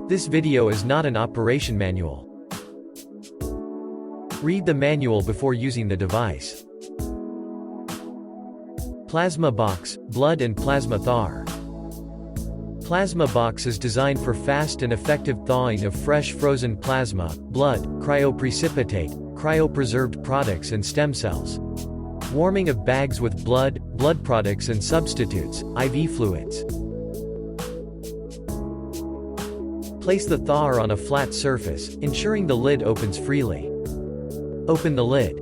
This video is not an operation manual. Read the manual before using the device. PlasmaBox, blood and plasma thaw. PlasmaBox is designed for fast and effective thawing of fresh frozen plasma, blood, cryoprecipitate, cryopreserved products and stem cells. Warming of bags with blood, blood products and substitutes, IV fluids. Place the thawer on a flat surface, ensuring the lid opens freely. Open the lid.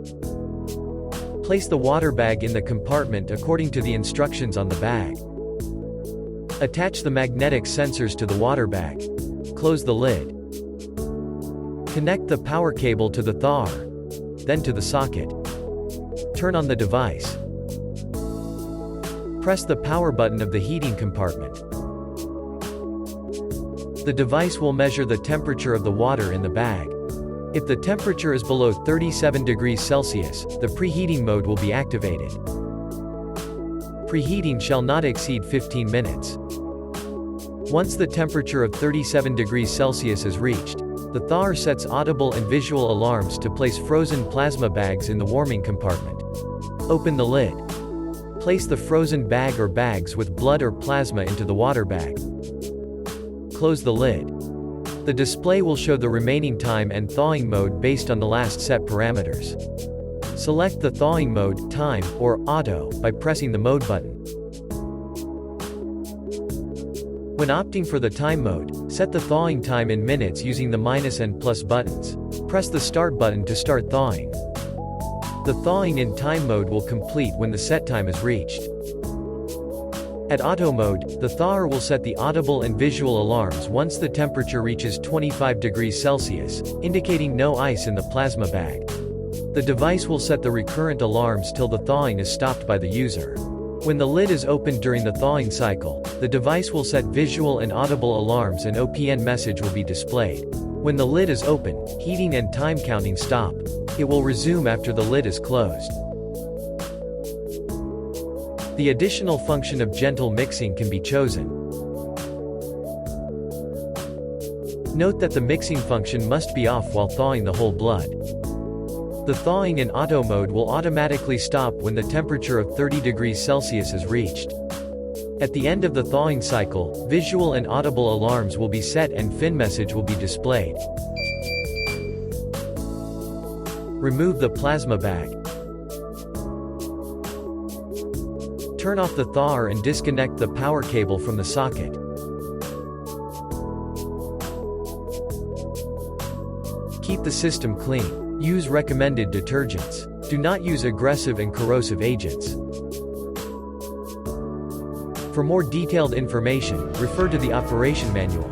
Place the water bag in the compartment according to the instructions on the bag. Attach the magnetic sensors to the water bag. Close the lid. Connect the power cable to the thawer, then to the socket. Turn on the device. Press the power button of the heating compartment. The device will measure the temperature of the water in the bag. If the temperature is below 37 degrees Celsius, the preheating mode will be activated. Preheating shall not exceed 15 minutes. Once the temperature of 37 degrees Celsius is reached, the thawer sets audible and visual alarms to place frozen plasma bags in the warming compartment. Open the lid. Place the frozen bag or bags with blood or plasma into the water bag. Close the lid. The display will show the remaining time and thawing mode based on the last set parameters. Select the thawing mode, time, or auto, by pressing the mode button. When opting for the time mode, set the thawing time in minutes using the minus and plus buttons. Press the start button to start thawing. The thawing in time mode will complete when the set time is reached. At auto mode, the thawer will set the audible and visual alarms once the temperature reaches 25 degrees Celsius, indicating no ice in the plasma bag. The device will set the recurrent alarms till the thawing is stopped by the user. When the lid is opened during the thawing cycle, the device will set visual and audible alarms and OPN message will be displayed. When the lid is open, heating and time counting stop. It will resume after the lid is closed. The additional function of gentle mixing can be chosen. Note that the mixing function must be off while thawing the whole blood. The thawing in auto mode will automatically stop when the temperature of 30 degrees Celsius is reached. At the end of the thawing cycle, visual and audible alarms will be set and fin message will be displayed. Remove the plasma bag. Turn off the thawer and disconnect the power cable from the socket. Keep the system clean. Use recommended detergents. Do not use aggressive and corrosive agents. For more detailed information, refer to the operation manual.